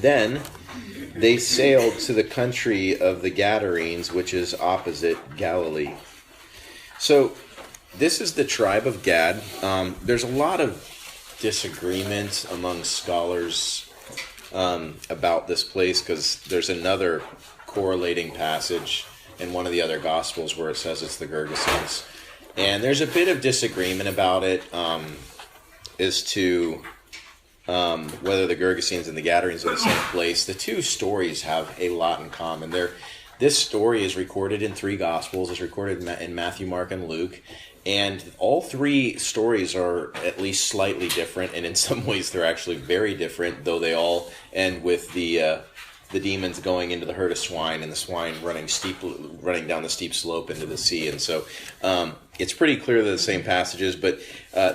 Then they sailed to the country of the Gadarenes, which is opposite Galilee. So this is the tribe of Gad. There's a lot of disagreement among scholars about this place, because there's another correlating passage in one of the other Gospels where it says it's the Gergesenes. And there's a bit of disagreement about it as to whether the Gergesenes and the Gadarenes are the same place. The two stories have a lot in common. This story is recorded in three Gospels. It's recorded in Matthew, Mark, and Luke. And all three stories are at least slightly different, and in some ways they're actually very different, though they all end with the demons going into the herd of swine, and the swine running down the steep slope into the sea. And so it's pretty clear they're the same passages, but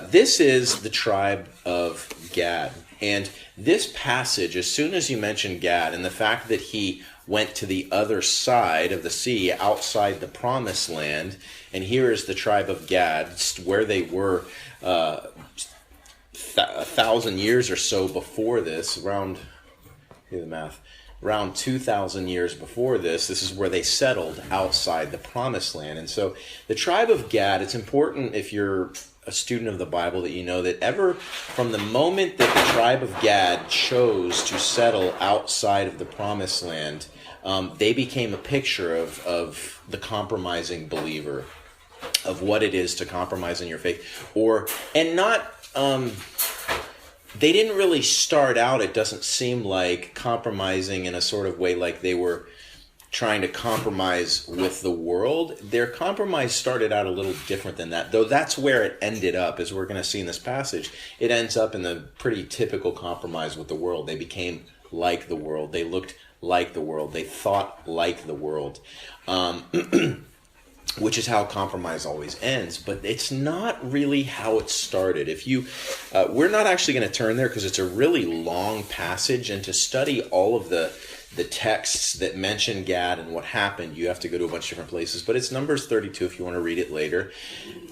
this is the tribe of Gad. And this passage, as soon as you mention Gad, and the fact that he went to the other side of the sea, outside the promised land, and here is the tribe of Gad, where they were 1,000 years or so before this, around 2,000 years before this. This is where they settled outside the promised land. And so the tribe of Gad, it's important if you're a student of the Bible that you know that from the moment that the tribe of Gad chose to settle outside of the promised land, they became a picture of the compromising believer, of what it is to compromise in your faith. They didn't really start out, it doesn't seem like, compromising in a sort of way like they were trying to compromise with the world. Their compromise started out a little different than that, though that's where it ended up, as we're going to see in this passage. It ends up in the pretty typical compromise with the world. They became like the world. They looked like the world. They thought like the world. Which is how compromise always ends, but it's not really how it started. We're not actually going to turn there because it's a really long passage, and to study all of the texts that mention Gad and what happened, you have to go to a bunch of different places. But it's Numbers 32 if you want to read it later.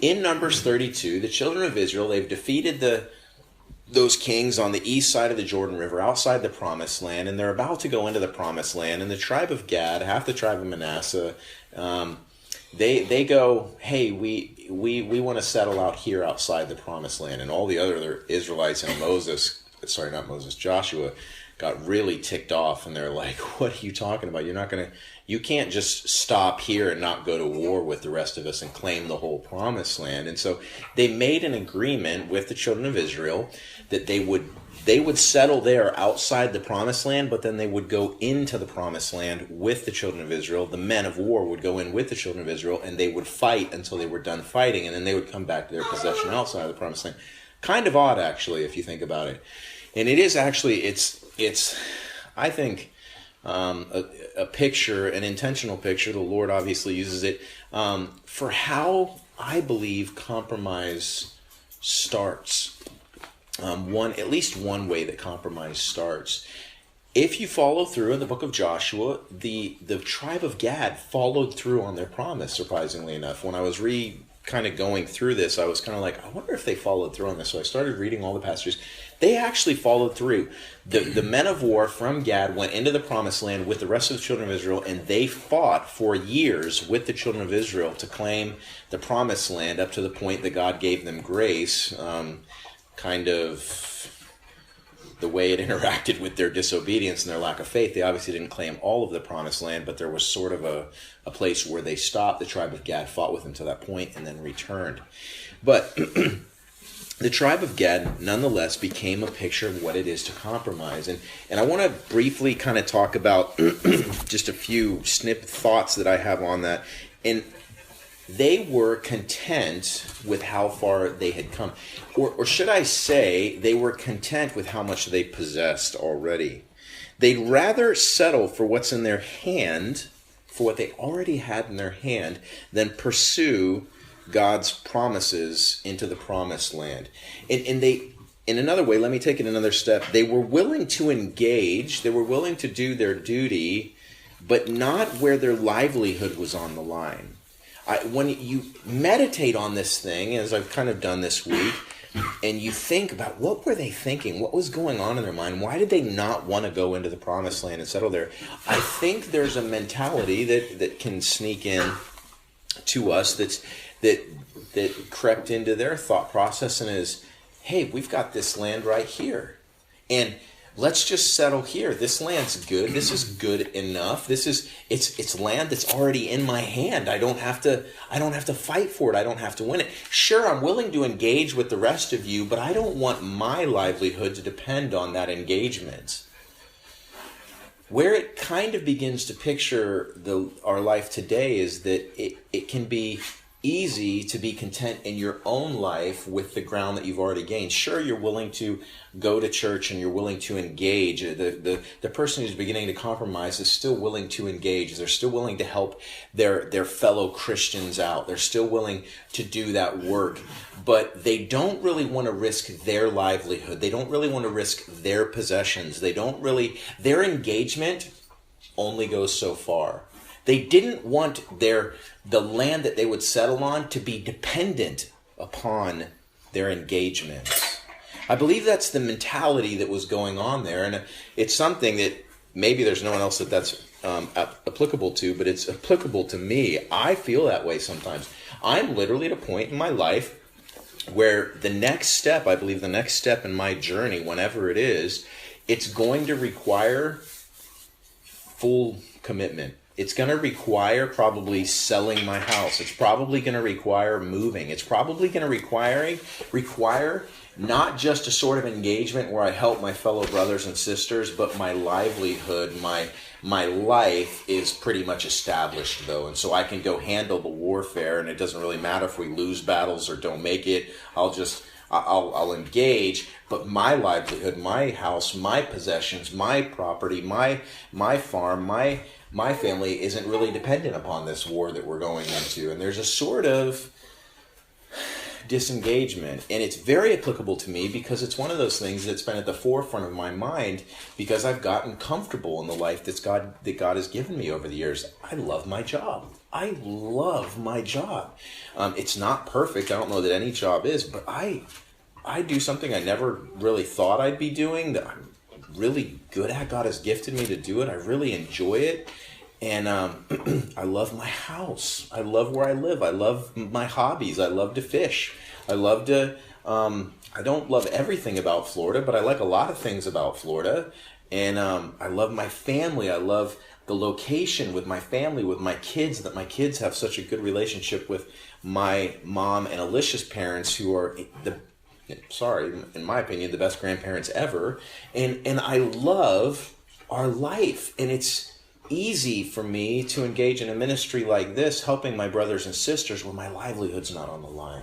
In Numbers 32, the children of Israel, they've defeated those kings on the east side of the Jordan River, outside the promised land, and they're about to go into the promised land. And the tribe of Gad, half the tribe of Manasseh, they go, hey, we want to settle out here outside the promised land. And all the other Israelites and Joshua got really ticked off, and they're like, what are you talking about? You can't just stop here and not go to war with the rest of us and claim the whole promised land. And so they made an agreement with the children of Israel that they would settle there outside the promised land, but then they would go into the promised land with the children of Israel. The men of war would go in with the children of Israel, and they would fight until they were done fighting, and then they would come back to their possession outside of the promised land. Kind of odd, actually, if you think about it. And it is actually, it's I think, a picture, an intentional picture. The Lord obviously uses it for how I believe compromise starts. At least one way that compromise starts. If you follow through in the book of Joshua, the tribe of Gad followed through on their promise, surprisingly enough. When I was kind of going through this, I was kind of like, I wonder if they followed through on this. So I started reading all the passages. They actually followed through. The men of war from Gad went into the promised land with the rest of the children of Israel, and they fought for years with the children of Israel to claim the promised land, up to the point that God gave them grace, kind of the way it interacted with their disobedience and their lack of faith. They obviously didn't claim all of the promised land, but there was sort of a place where they stopped. The tribe of Gad fought with them to that point and then returned. But the tribe of Gad, nonetheless, became a picture of what it is to compromise. And I want to briefly kind of talk about just a few thoughts that I have on that. And they were content with how far they had come. Or should I say, they were content with how much they possessed already. They'd rather settle for what's in their hand, for what they already had in their hand, than pursue God's promises into the promised land. And they, in another way, let me take it another step. They were willing to engage, they were willing to do their duty, but not where their livelihood was on the line. When you meditate on this thing, as I've kind of done this week, and you think about what were they thinking? What was going on in their mind? Why did they not want to go into the promised land and settle there? I think there's a mentality that can sneak in to us that crept into their thought process and is, hey, we've got this land right here, and let's just settle here. This land's good. This is good enough. It's land that's already in my hand. I don't have to fight for it. I don't have to win it. Sure, I'm willing to engage with the rest of you, but I don't want my livelihood to depend on that engagement. Where it kind of begins to picture our life today is that it can be easy to be content in your own life with the ground that you've already gained. Sure, you're willing to go to church and you're willing to engage. The person who's beginning to compromise is still willing to engage. They're still willing to help their fellow Christians out. They're still willing to do that work. But they don't really want to risk their livelihood. They don't really want to risk their possessions. Their engagement only goes so far. They didn't want the land that they would settle on to be dependent upon their engagements. I believe that's the mentality that was going on there, and it's something that maybe there's no one else that's applicable to, but it's applicable to me. I feel that way sometimes. I'm literally at a point in my life where the next step in my journey, whenever it is, it's going to require full commitment. It's going to require probably selling my house. It's probably going to require moving. It's probably going to require not just a sort of engagement where I help my fellow brothers and sisters, but my livelihood, my life is pretty much established though. And so I can go handle the warfare, and it doesn't really matter if we lose battles or don't make it. I'll engage, but my livelihood, my house, my possessions, my property, my farm, my family isn't really dependent upon this war that we're going into. And there's a sort of disengagement, and it's very applicable to me because it's one of those things that's been at the forefront of my mind because I've gotten comfortable in the life that God has given me over the years. I love my job. It's not perfect. I don't know that any job is, but I do something I never really thought I'd be doing that I'm really good at. God has gifted me to do it. I really enjoy it. And I love my house. I love where I live. I love my hobbies. I love to fish. I love to, I don't love everything about Florida, but I like a lot of things about Florida. And I love my family. I love the location with my family, with my kids, that my kids have such a good relationship with my mom and Alicia's parents, who are in my opinion, the best grandparents ever. And I love our life. And it's easy for me to engage in a ministry like this, helping my brothers and sisters where my livelihood's not on the line.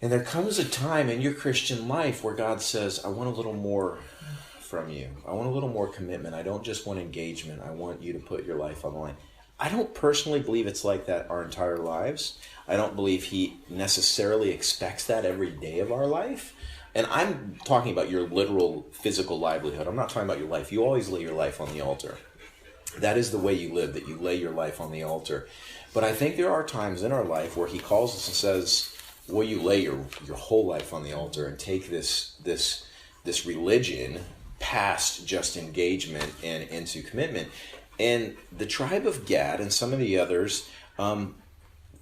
And there comes a time in your Christian life where God says, I want a little more from you. I want a little more commitment. I don't just want engagement. I want you to put your life on the line. I don't personally believe it's like that our entire lives. I don't believe he necessarily expects that every day of our life. And I'm talking about your literal physical livelihood. I'm not talking about your life. You always lay your life on the altar. That is the way you live, that you lay your life on the altar. But I think there are times in our life where he calls us and says, will you lay your whole life on the altar and take this religion past just engagement and into commitment? And the tribe of Gad and some of the others,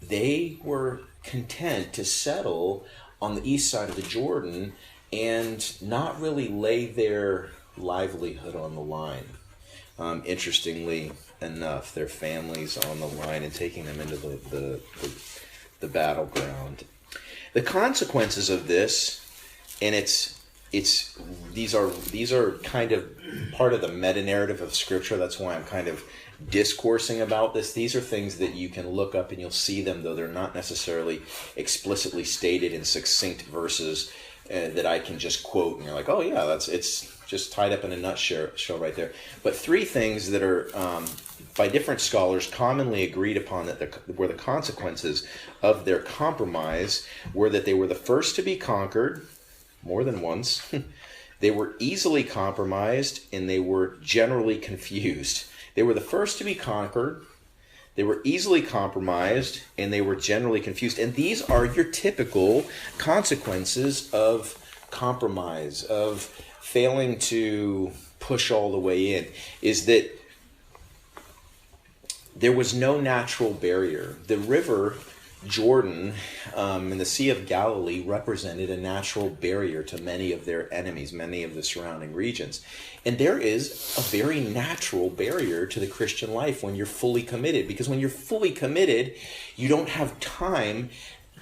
they were content to settle on the east side of the Jordan and not really lay their livelihood on the line. Interestingly enough, their families on the line and taking them into the battleground. The consequences of this, and these are kind of part of the meta-narrative of Scripture. That's why I'm kind of discoursing about this. These are things that you can look up and you'll see them, though they're not necessarily explicitly stated in succinct verses that I can just quote and you're like, oh yeah, it's just tied up in a nutshell right there. But three things that are by different scholars commonly agreed upon that were the consequences of their compromise were that they were the first to be conquered more than once. They were easily compromised, and they were generally confused. They were the first to be conquered. They were easily compromised, and they were generally confused. And these are your typical consequences of compromise, of failing to push all the way in, is that there was no natural barrier. The river Jordan and the Sea of Galilee represented a natural barrier to many of their enemies, many of the surrounding regions. And there is a very natural barrier to the Christian life when you're fully committed. Because when you're fully committed, you don't have time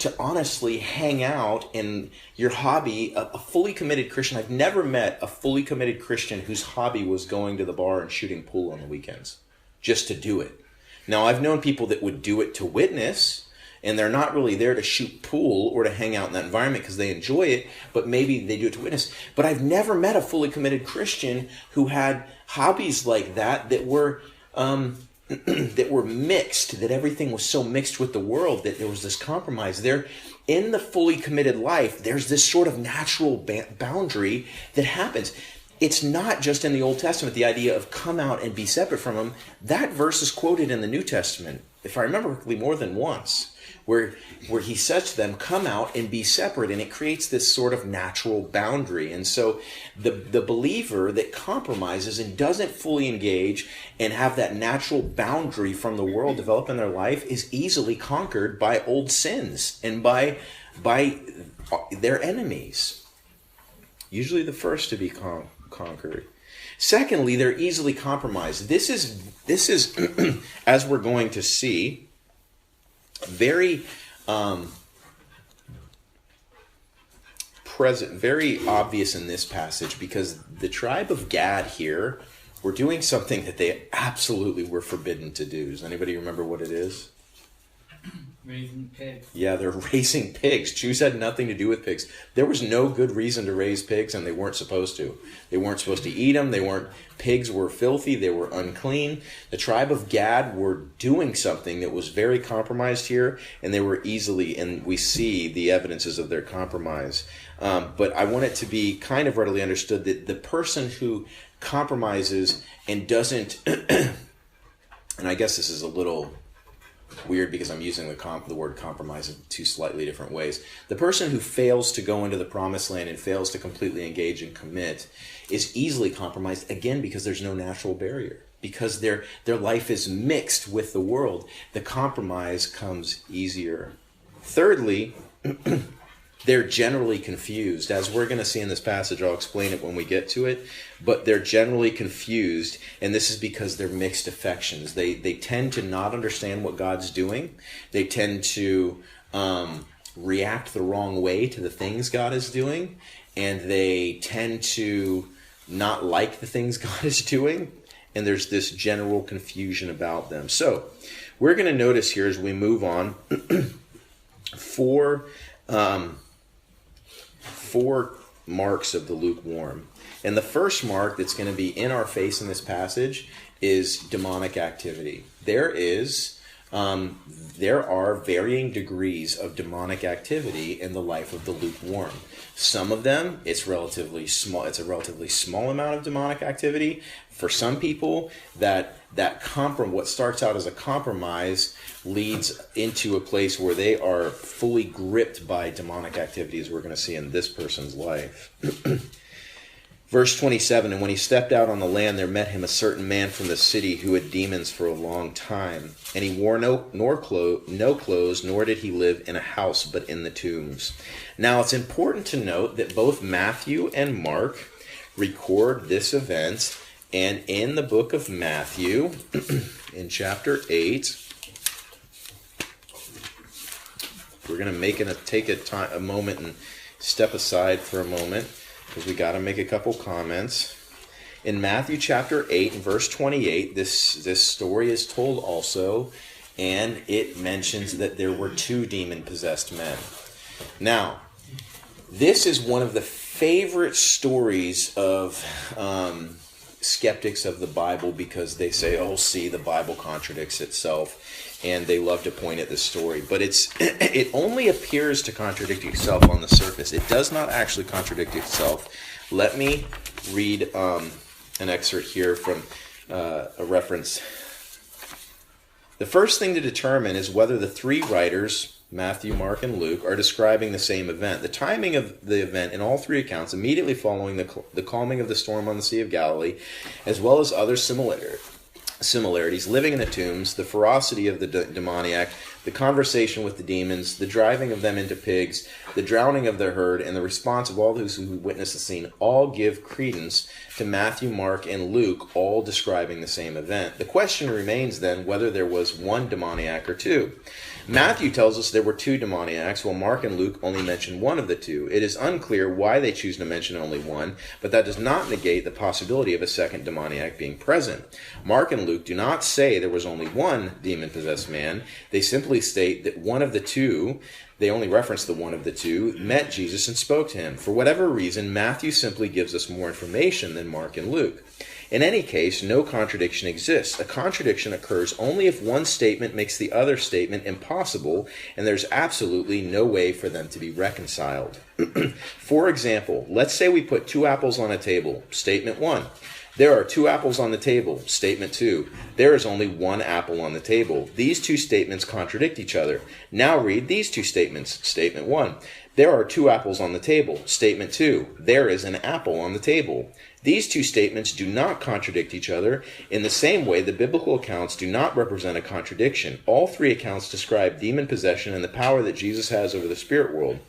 to honestly hang out in your hobby. A fully committed Christian, I've never met a fully committed Christian whose hobby was going to the bar and shooting pool on the weekends just to do it. Now, I've known people that would do it to witness, and they're not really there to shoot pool or to hang out in that environment because they enjoy it, but maybe they do it to witness. But I've never met a fully committed Christian who had hobbies like that were that were mixed, that everything was so mixed with the world that there was this compromise. There, in the fully committed life, there's this sort of natural boundary that happens. It's not just in the Old Testament, the idea of come out and be separate from him. That verse is quoted in the New Testament, if I remember correctly, more than once, where he says to them, come out and be separate, and it creates this sort of natural boundary. And so the believer that compromises and doesn't fully engage and have that natural boundary from the world develop in their life is easily conquered by old sins and by their enemies. Usually the first to be conquered. Secondly, they're easily compromised. This is as we're going to see, very very obvious in this passage, because the tribe of Gad here were doing something that they absolutely were forbidden to do. Does anybody remember what it is? Raising pigs. Yeah, they're raising pigs. Jews had nothing to do with pigs. There was no good reason to raise pigs, and they weren't supposed to. They weren't supposed to eat them. Pigs were filthy. They were unclean. The tribe of Gad were doing something that was very compromised here, and they were easily, and we see the evidences of their compromise. But I want it to be kind of readily understood that the person who compromises and doesn't, and I guess this is a little weird because I'm using the word compromise in two slightly different ways. The person who fails to go into the promised land and fails to completely engage and commit is easily compromised, again, because there's no natural barrier. Because their life is mixed with the world, the compromise comes easier. Thirdly, they're generally confused. As we're going to see in this passage, I'll explain it when we get to it, but they're generally confused, and this is because they're mixed affections. They tend to not understand what God's doing. They tend to react the wrong way to the things God is doing, and they tend to not like the things God is doing, and there's this general confusion about them. So we're going to notice here as we move on four marks of the lukewarm. And the first mark that's going to be in our face in this passage is demonic activity. There are varying degrees of demonic activity in the life of the lukewarm. Some of them, it's relatively small. It's a relatively small amount of demonic activity. For some people, what starts out as a compromise leads into a place where they are fully gripped by demonic activities we're going to see in this person's life. Verse 27, and when he stepped out on the land, there met him a certain man from the city who had demons for a long time. And he wore no clothes, nor did he live in a house, but in the tombs. Now, it's important to note that both Matthew and Mark record this event. And in the book of Matthew, in chapter 8, we're going to take a moment and step aside for a moment, because we got to make a couple comments. In Matthew chapter 8 and verse 28, this story is told also, and it mentions that there were 2 demon-possessed men. Now, this is one of the favorite stories of skeptics of the Bible, because they say, oh, see, the Bible contradicts itself, and they love to point at this story. But it only appears to contradict itself on the surface. It does not actually contradict itself. Let me read an excerpt here from a reference. The first thing to determine is whether the three writers, Matthew, Mark, and Luke, are describing the same event. The timing of the event in all three accounts, immediately following the calming of the storm on the Sea of Galilee, as well as other similarities, living in the tombs, the ferocity of the demoniac, the conversation with the demons, the driving of them into pigs, the drowning of their herd, and the response of all those who witnessed the scene all give credence to Matthew, Mark, and Luke, all describing the same event. The question remains then whether there was one demoniac or two. Matthew tells us there were two demoniacs, while Mark and Luke only mention one of the two. It is unclear why they choose to mention only one, but that does not negate the possibility of a second demoniac being present. Mark and Luke do not say there was only one demon-possessed man. They simply state that one of the two, they only reference the one of the two, met Jesus and spoke to him. For whatever reason, Matthew simply gives us more information than Mark and Luke. In any case, no contradiction exists. A contradiction occurs only if one statement makes the other statement impossible, and there's absolutely no way for them to be reconciled. For example, let's say we put two apples on a table. Statement 1. There are two apples on the table. Statement 2. There is only one apple on the table. These two statements contradict each other. Now read these two statements. Statement 1. There are two apples on the table. Statement 2. There is an apple on the table. These two statements do not contradict each other. In the same way, the biblical accounts do not represent a contradiction. All three accounts describe demon possession and the power that Jesus has over the spirit world.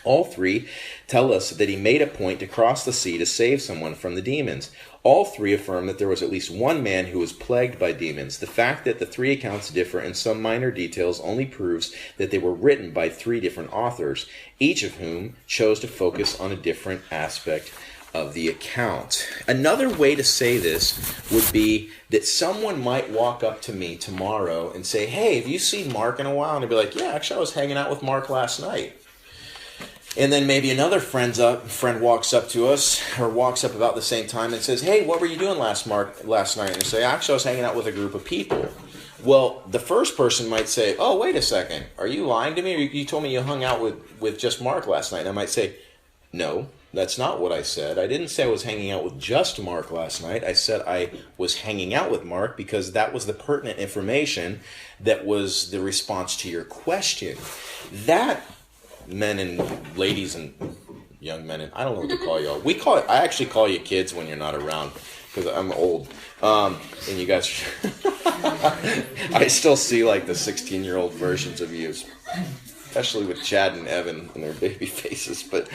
All three tell us that he made a point to cross the sea to save someone from the demons. All three affirm that there was at least one man who was plagued by demons. The fact that the three accounts differ in some minor details only proves that they were written by three different authors, each of whom chose to focus on a different aspect of the account. Another way to say this would be that someone might walk up to me tomorrow and say, "Hey, have you seen Mark in a while?" And I'd be like, "Yeah, actually I was hanging out with Mark last night." And then maybe another friend walks up to us, or walks up about the same time and says, "Hey, what were you doing last night?" And they say, "Actually, I was hanging out with a group of people." Well, the first person might say, "Oh, wait a second. Are you lying to me? Or you told me you hung out with just Mark last night." And I might say, "No, that's not what I said. I didn't say I was hanging out with just Mark last night. I said I was hanging out with Mark because that was the pertinent information that was the response to your question." That, men and ladies and young men, and I don't know what to call y'all. I actually call you kids when you're not around because I'm old. And you guys, I still see like the 16-year-old versions of you, especially with Chad and Evan and their baby faces, but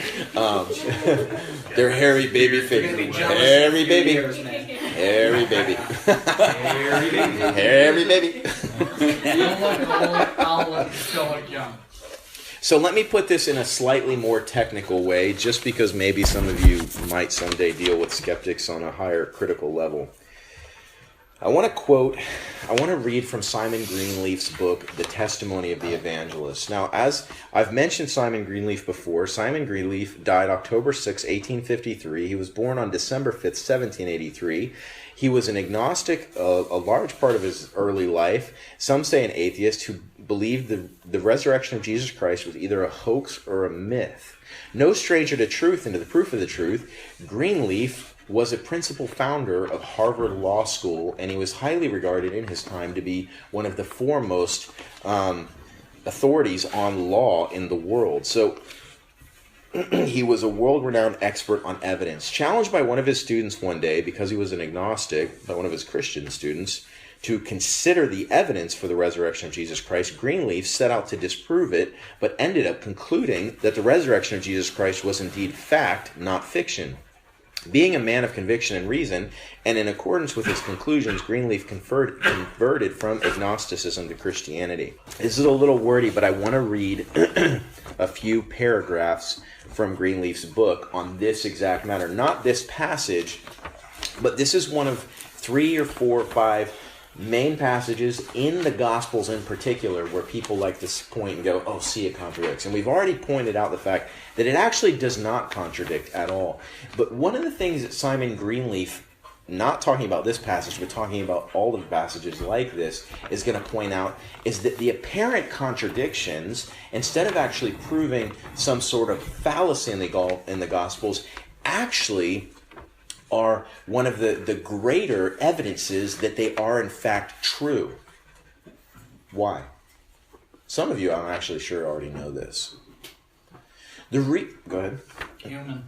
their hairy baby faces. Hairy baby. Hairy baby. Hairy baby. I'll let you still look young. So let me put this in a slightly more technical way, just because maybe some of you might someday deal with skeptics on a higher critical level. I want to read from Simon Greenleaf's book, The Testimony of the Evangelist. Now, as I've mentioned Simon Greenleaf before, Simon Greenleaf died October 6, 1853. He was born on December 5th, 1783. He was an agnostic a large part of his early life. Some say an atheist who believed the resurrection of Jesus Christ was either a hoax or a myth. No stranger to truth and to the proof of the truth, Greenleaf was a principal founder of Harvard Law School, and he was highly regarded in his time to be one of the foremost authorities on law in the world. So he was a world-renowned expert on evidence. Challenged by one of his students one day, because he was an agnostic, by one of his Christian students, to consider the evidence for the resurrection of Jesus Christ, Greenleaf set out to disprove it, but ended up concluding that the resurrection of Jesus Christ was indeed fact, not fiction. Being a man of conviction and reason, and in accordance with his conclusions, Greenleaf converted from agnosticism to Christianity. This is a little wordy, but I want to read a few paragraphs from Greenleaf's book on this exact matter. Not this passage, but this is one of 3 or 4 or 5 main passages in the Gospels in particular where people like to point and go, "Oh, see, it contradicts." And we've already pointed out the fact that it actually does not contradict at all. But one of the things that Simon Greenleaf, not talking about this passage, but talking about all of the passages like this, is going to point out is that the apparent contradictions, instead of actually proving some sort of fallacy in the Gospels, actually are one of the greater evidences that they are in fact true. Why? Some of you, I'm actually sure, already know this. Go ahead. Human.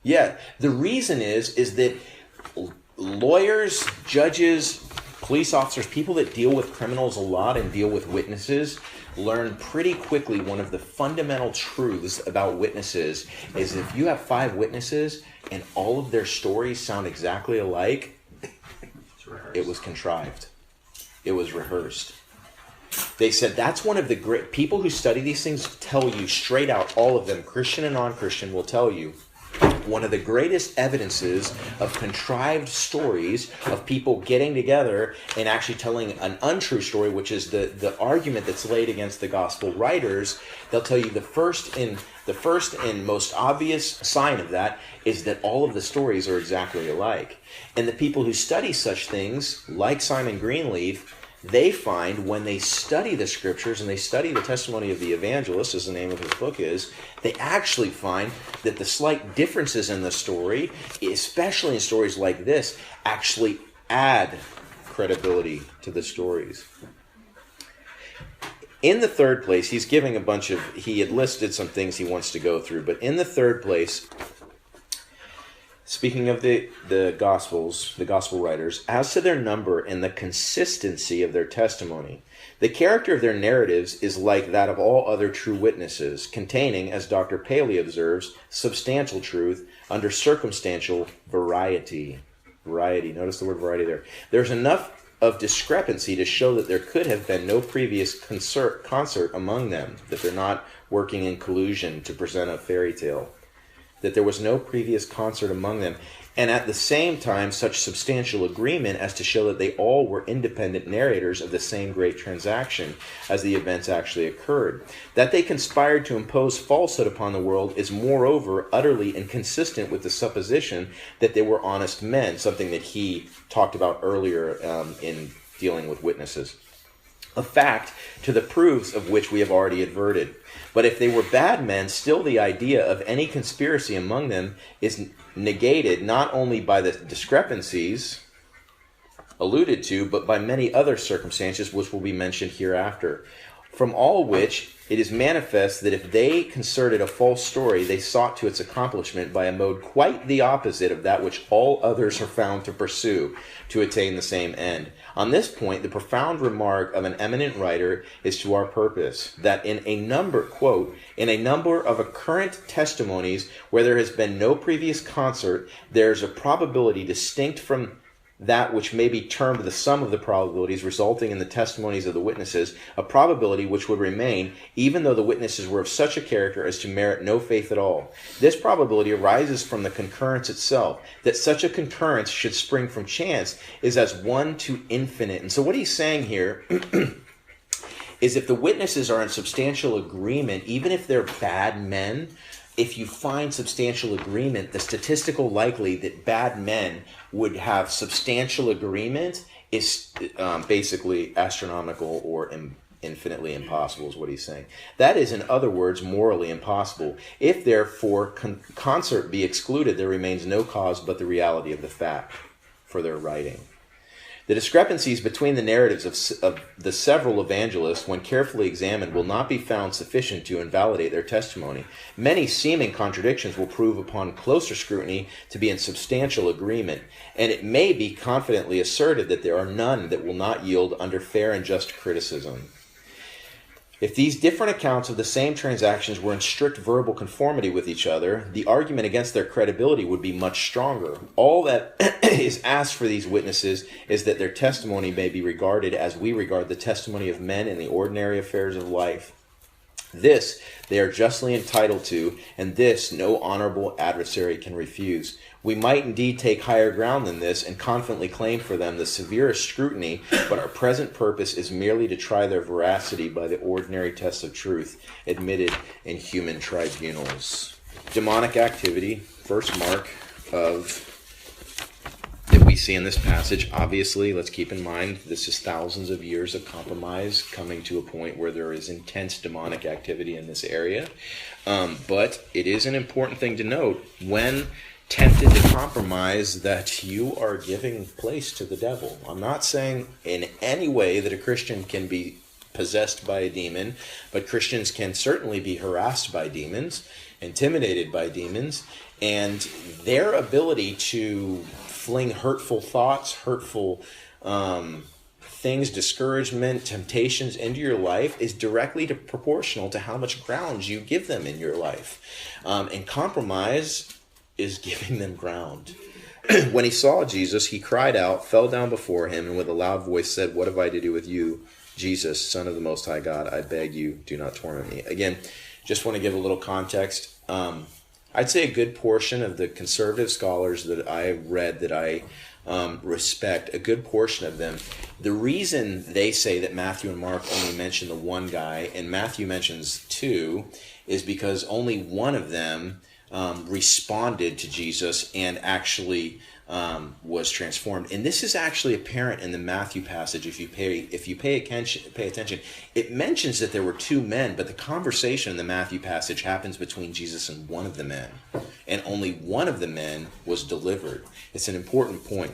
Yeah, the reason is that lawyers, judges, police officers, people that deal with criminals a lot and deal with witnesses, learn pretty quickly one of the fundamental truths about witnesses is if you have 5 witnesses and all of their stories sound exactly alike, it was contrived. It was rehearsed. They said that's one of the great people who study these things tell you straight out, all of them, Christian and non-Christian, will tell you one of the greatest evidences of contrived stories of people getting together and actually telling an untrue story, which is the argument that's laid against the gospel writers. They'll tell you the first and most obvious sign of that is that all of the stories are exactly alike. And the people who study such things, like Simon Greenleaf, they find when they study the scriptures and they study the testimony of the evangelist, as the name of his book is, they actually find that the slight differences in the story, especially in stories like this, actually add credibility to the stories. In the third place, he's giving he had listed some things he wants to go through, but in the third place, speaking of the Gospels, the Gospel writers, as to their number and the consistency of their testimony, the character of their narratives is like that of all other true witnesses, containing, as Dr. Paley observes, substantial truth under circumstantial variety. Variety. Notice the word variety there. There's enough of discrepancy to show that there could have been no previous concert among them, that they're not working in collusion to present a fairy tale, that there was no previous concert among them, and at the same time such substantial agreement as to show that they all were independent narrators of the same great transaction as the events actually occurred. That they conspired to impose falsehood upon the world is moreover utterly inconsistent with the supposition that they were honest men, something that he talked about earlier in dealing with witnesses. A fact to the proofs of which we have already adverted. But if they were bad men, still the idea of any conspiracy among them is negated not only by the discrepancies alluded to, but by many other circumstances which will be mentioned hereafter. From all which it is manifest that if they concerted a false story, they sought to its accomplishment by a mode quite the opposite of that which all others are found to pursue, to attain the same end. On this point, the profound remark of an eminent writer is to our purpose, that in a number, quote, in a number of occurrent testimonies where there has been no previous concert, there is a probability distinct from that which may be termed the sum of the probabilities resulting in the testimonies of the witnesses, a probability which would remain even though the witnesses were of such a character as to merit no faith at all. This probability arises from the concurrence itself. That such a concurrence should spring from chance is as 1 to infinite. And so what he's saying here is if the witnesses are in substantial agreement, even if they're bad men, if you find substantial agreement, the statistical likelihood that bad men would have substantial agreement is basically astronomical or infinitely impossible, is what he's saying. That is, in other words, morally impossible. If, therefore, concert be excluded, there remains no cause but the reality of the fact for their writing. The discrepancies between the narratives of the several evangelists, when carefully examined, will not be found sufficient to invalidate their testimony. Many seeming contradictions will prove upon closer scrutiny to be in substantial agreement, and it may be confidently asserted that there are none that will not yield under fair and just criticism. If these different accounts of the same transactions were in strict verbal conformity with each other, the argument against their credibility would be much stronger. All that is asked for these witnesses is that their testimony may be regarded as we regard the testimony of men in the ordinary affairs of life. This they are justly entitled to, and this no honorable adversary can refuse. We might indeed take higher ground than this and confidently claim for them the severest scrutiny, but our present purpose is merely to try their veracity by the ordinary tests of truth admitted in human tribunals. Demonic activity, first mark of that we see in this passage. Obviously, let's keep in mind this is thousands of years of compromise coming to a point where there is intense demonic activity in this area. But it is an important thing to note when tempted to compromise that you are giving place to the devil. I'm not saying in any way that a Christian can be possessed by a demon, but Christians can certainly be harassed by demons, intimidated by demons, and their ability to fling hurtful thoughts, hurtful things, discouragement, temptations into your life is directly proportional to how much ground you give them in your life. And compromise is giving them ground. When he saw Jesus, he cried out, fell down before him, and with a loud voice said, "What have I to do with you, Jesus, Son of the Most High God? I beg you, do not torment me." Again, just want to give a little context. I'd say a good portion of the conservative scholars that I read, that I respect, a good portion of them, the reason they say that Matthew and Mark only mention the one guy and Matthew mentions two is because only one of them responded to Jesus and actually was transformed. And this is actually apparent in the Matthew passage. If you pay attention, it mentions that there were two men, but the conversation in the Matthew passage happens between Jesus and one of the men, and only one of the men was delivered. It's an important point.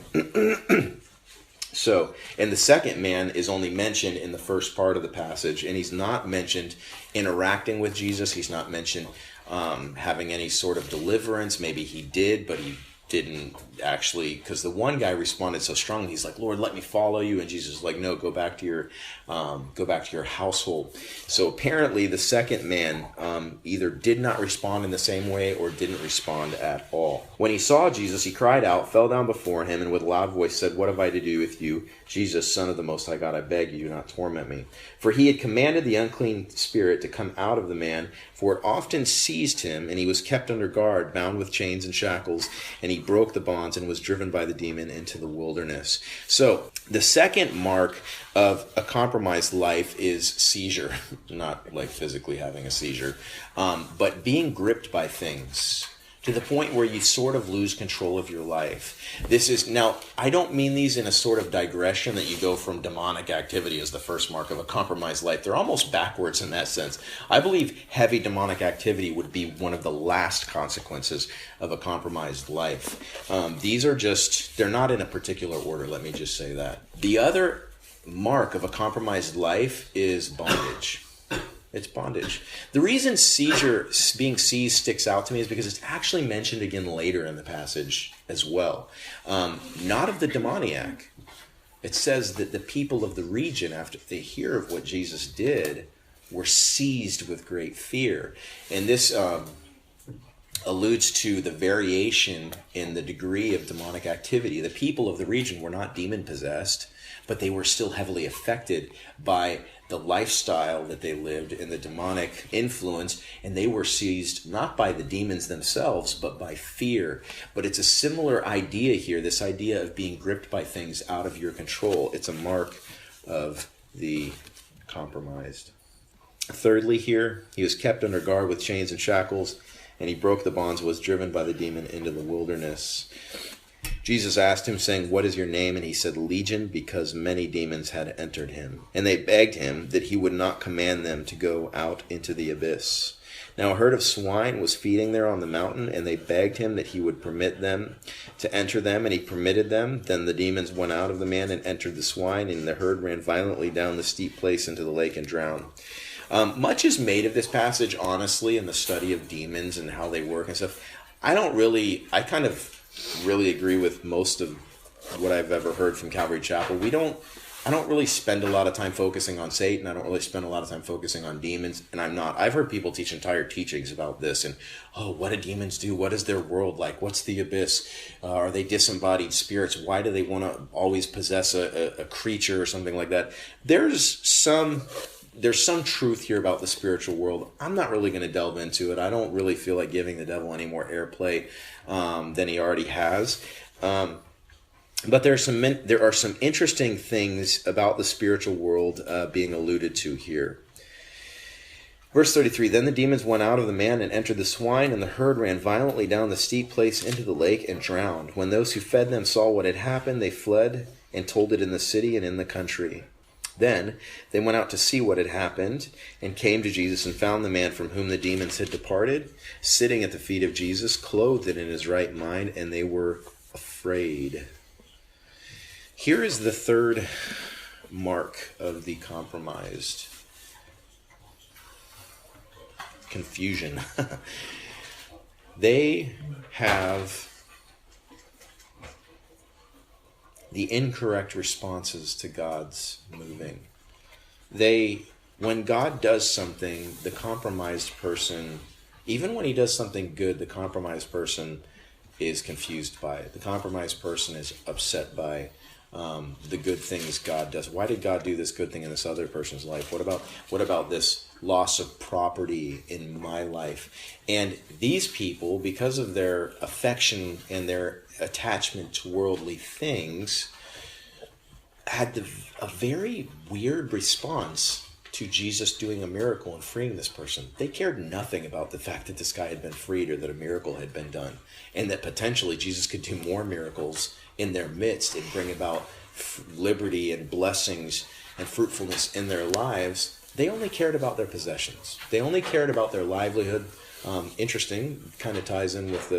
So, and the second man is only mentioned in the first part of the passage, and he's not mentioned interacting with Jesus. He's not mentioned having any sort of deliverance. Maybe he did, but he didn't actually, because the one guy responded so strongly. He's like, "Lord, let me follow you," and Jesus is like, "No, go back to your household." So apparently, the second man either did not respond in the same way or didn't respond at all. When he saw Jesus, he cried out, fell down before him, and with a loud voice said, "What have I to do with you, Jesus, Son of the Most High God? I beg you, do not torment me." For he had commanded the unclean spirit to come out of the man, for it often seized him, and he was kept under guard, bound with chains and shackles, and he broke the bonds and was driven by the demon into the wilderness. So the second mark of a compromised life is seizure, not like physically having a seizure, but being gripped by things to the point where you sort of lose control of your life. This is, now, I don't mean these in a sort of digression that you go from demonic activity as the first mark of a compromised life. They're almost backwards in that sense. I believe heavy demonic activity would be one of the last consequences of a compromised life. These are just, they're not in a particular order, let me just say that. The other mark of a compromised life is bondage. It's bondage. The reason being seized sticks out to me is because it's actually mentioned again later in the passage as well. Not of the demoniac. It says that the people of the region, after they hear of what Jesus did, were seized with great fear. And this alludes to the variation in the degree of demonic activity. The people of the region were not demon-possessed, but they were still heavily affected by the lifestyle that they lived and the demonic influence, and they were seized not by the demons themselves, but by fear. But it's a similar idea here, this idea of being gripped by things out of your control. It's a mark of the compromised. Thirdly here, he was kept under guard with chains and shackles, and he broke the bonds, was driven by the demon into the wilderness. Jesus asked him, saying, "What is your name?" And he said, "Legion," because many demons had entered him. And they begged him that he would not command them to go out into the abyss. Now a herd of swine was feeding there on the mountain, and they begged him that he would permit them to enter them, and he permitted them. Then the demons went out of the man and entered the swine, and the herd ran violently down the steep place into the lake and drowned. Much is made of this passage, honestly, in the study of demons and how they work and stuff. I kind of really agree with most of what I've ever heard from Calvary Chapel. I don't really spend a lot of time focusing on Satan. I don't really spend a lot of time focusing on demons, and I've heard people teach entire teachings about this, and, what do demons do? What is their world like? What's the abyss? Are they disembodied spirits? Why do they want to always possess a creature or something like that? There's some truth here about the spiritual world. I'm not really going to delve into it. I don't really feel like giving the devil any more airplay than he already has. But there are some interesting things about the spiritual world being alluded to here. Verse 33, then the demons went out of the man and entered the swine, and the herd ran violently down the steep place into the lake and drowned. When those who fed them saw what had happened, they fled and told it in the city and in the country. Then they went out to see what had happened and came to Jesus and found the man from whom the demons had departed, sitting at the feet of Jesus, clothed and in his right mind, and they were afraid. Here is the third mark of the compromised confusion. They have the incorrect responses to God's moving. When God does something, the compromised person, even when he does something good, the compromised person is confused by it. The compromised person is upset by the good things God does. Why did God do this good thing in this other person's life? What about this loss of property in my life? And these people, because of their affection and their attachment to worldly things, had a very weird response to Jesus doing a miracle and freeing this person. They cared nothing about the fact that this guy had been freed or that a miracle had been done, and that potentially Jesus could do more miracles in their midst and bring about liberty and blessings and fruitfulness in their lives. They only cared about their possessions. They only cared about their livelihood. Interesting, kind of ties in with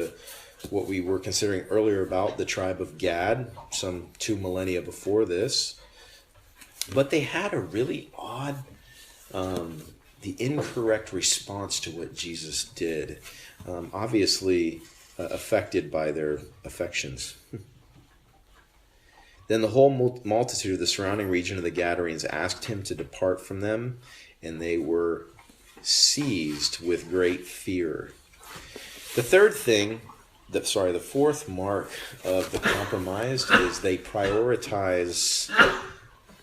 what we were considering earlier about the tribe of Gad, some 2 millennia before this. But they had a really odd, the incorrect response to what Jesus did. Obviously affected by their affections. Then the whole multitude of the surrounding region of the Gadarenes asked him to depart from them, and they were seized with great fear. The fourth mark of the compromised is they prioritize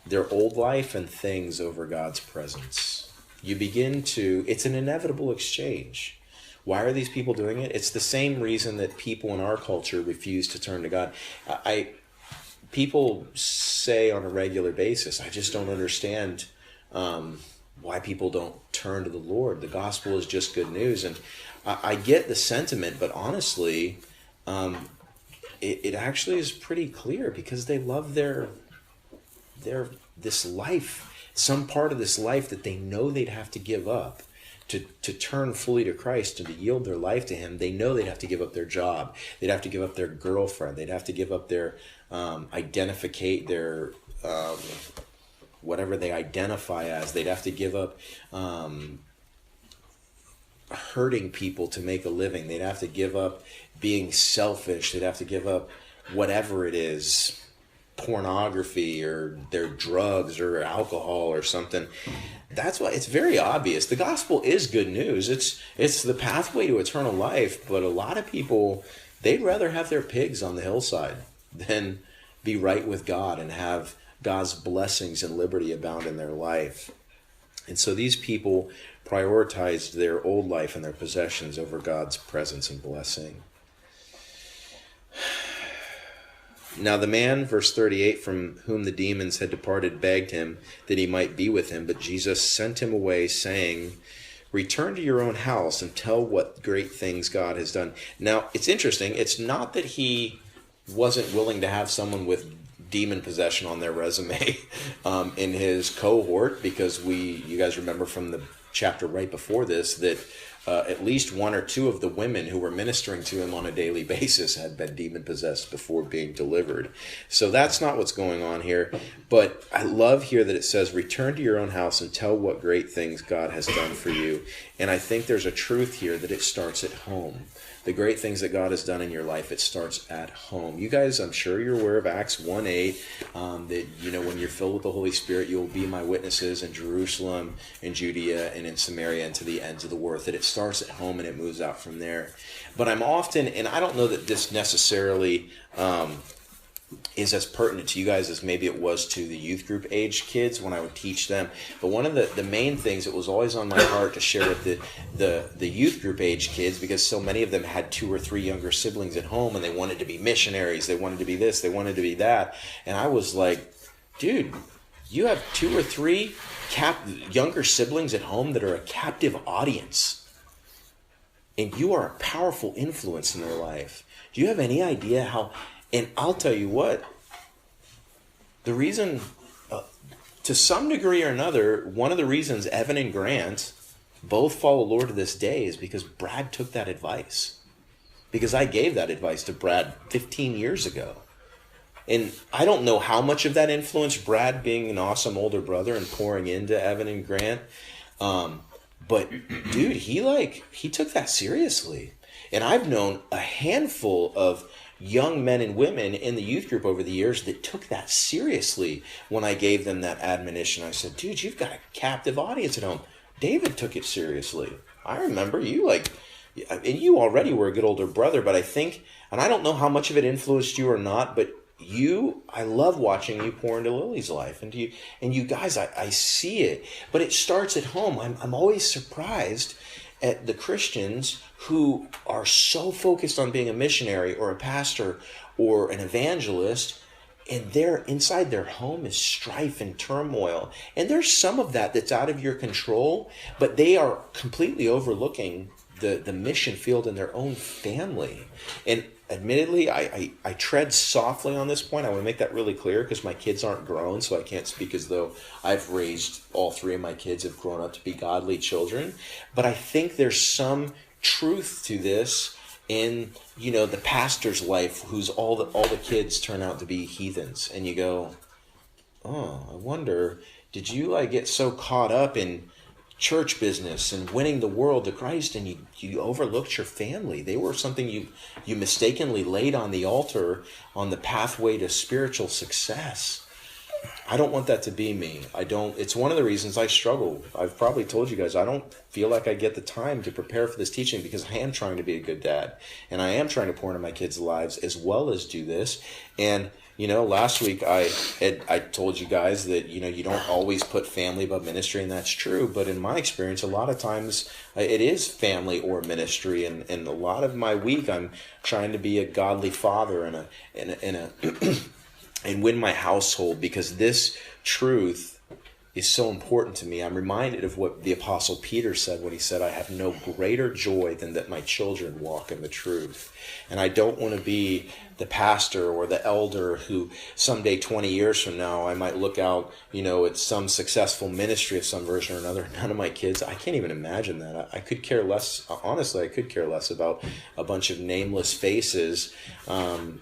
their old life and things over God's presence. It's an inevitable exchange. Why are these people doing it? It's the same reason that people in our culture refuse to turn to God. People say on a regular basis, I just don't understand why people don't turn to the Lord. The gospel is just good news. And I get the sentiment, but honestly, it actually is pretty clear, because they love this life, some part of this life that they know they'd have to give up to turn fully to Christ and to yield their life to him. They know they'd have to give up their job. They'd have to give up their girlfriend. They'd have to give up their whatever they identify as. They'd have to give up hurting people to make a living. They'd have to give up being selfish. They'd have to give up whatever it is, pornography or their drugs or alcohol or something. That's why it's very obvious. The gospel is good news. It's the pathway to eternal life, but a lot of people, they'd rather have their pigs on the hillside than be right with God and have God's blessings and liberty abound in their life. And so these people prioritized their old life and their possessions over God's presence and blessing. Now the man, verse 38, from whom the demons had departed, begged him that he might be with him, but Jesus sent him away, saying, return to your own house and tell what great things God has done. Now, it's interesting. It's not that he wasn't willing to have someone with demon possession on their resume in his cohort, because you guys remember from the chapter right before this that at least one or two of the women who were ministering to him on a daily basis had been demon possessed before being delivered. So that's not what's going on here. But I love here that it says, return to your own house and tell what great things God has done for you. And I think there's a truth here that it starts at home. The great things that God has done in your life, it starts at home. You guys, I'm sure you're aware of Acts 1:8, that, when you're filled with the Holy Spirit, you will be my witnesses in Jerusalem, in Judea, and in Samaria, and to the ends of the earth. That it starts at home and it moves out from there. But I'm often, and I don't know that this necessarily is as pertinent to you guys as maybe it was to the youth group age kids when I would teach them. But one of the main things that was always on my heart to share with the youth group age kids, because so many of them had 2 or 3 younger siblings at home and they wanted to be missionaries, they wanted to be this, they wanted to be that. And I was like, dude, you have 2 or 3 younger siblings at home that are a captive audience. And you are a powerful influence in their life. Do you have any idea how... And I'll tell you what, the reason, to some degree or another, one of the reasons Evan and Grant both follow the Lord to this day is because Brad took that advice. Because I gave that advice to Brad 15 years ago. And I don't know how much of that influenced Brad being an awesome older brother and pouring into Evan and Grant. But dude, he took that seriously. And I've known a handful of young men and women in the youth group over the years that took that seriously when I gave them that admonition. I said, dude, you've got a captive audience at home. David took it seriously. I remember you and you already were a good older brother, but I think, and I don't know how much of it influenced you or not, but I love watching you pour into Lily's life and you guys, I see it, but it starts at home. I'm always surprised at the Christians who are so focused on being a missionary or a pastor or an evangelist, and inside their home is strife and turmoil. And there's some of that's out of your control, but they are completely overlooking the mission field in their own family. And admittedly, I tread softly on this point. I want to make that really clear because my kids aren't grown, so I can't speak as though I've raised all three of my kids have grown up to be godly children. But I think there's some truth to this in, the pastor's life who's all the kids turn out to be heathens. And you go, oh, I wonder, did you get so caught up in church business and winning the world to Christ and you overlooked your family? They were something you mistakenly laid on the altar on the pathway to spiritual success. I don't want that to be me. It's one of the reasons I struggle. I've probably told you guys, I don't feel like I get the time to prepare for this teaching because I am trying to be a good dad and I am trying to pour into my kids' lives as well as do this. And last week I told you guys that, you don't always put family above ministry, and that's true. But in my experience, a lot of times it is family or ministry. And a lot of my week, I'm trying to be a godly father and win my household because this truth is so important to me. I'm reminded of what the Apostle Peter said when he said, I have no greater joy than that my children walk in the truth. And I don't want to be the pastor or the elder who someday 20 years from now I might look out, at some successful ministry of some version or another. None of my kids, I can't even imagine that. I could care less. Honestly, I could care less about a bunch of nameless faces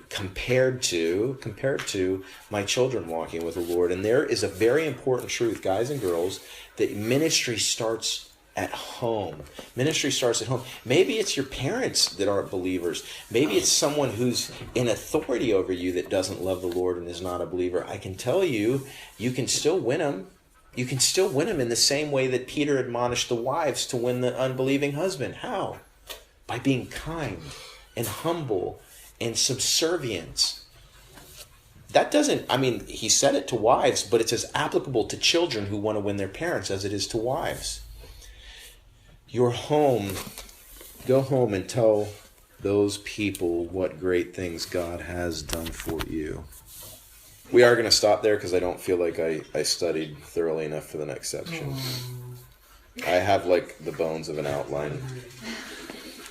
compared to my children walking with the Lord. And there is a very important truth, guys and girls, that ministry starts at home. Ministry starts at home. Maybe it's your parents that aren't believers. Maybe it's someone who's in authority over you that doesn't love the Lord and is not a believer. I can tell you, you can still win them. You can still win them in the same way that Peter admonished the wives to win the unbelieving husband. How? By being kind and humble and subservient. That doesn't, he said it to wives, but it's as applicable to children who want to win their parents as it is to wives. Your home, go home and tell those people what great things God has done for you. We are going to stop there because I don't feel like I studied thoroughly enough for the next section. I have the bones of an outline.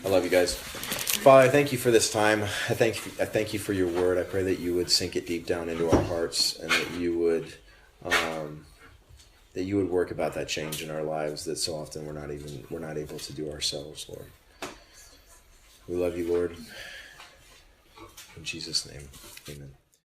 I love you guys. Father, I thank you for this time. I thank you for your word. I pray that you would sink it deep down into our hearts and that you would work about that change in our lives that so often we're not able to do ourselves, Lord. We love you, Lord. In Jesus' name, amen.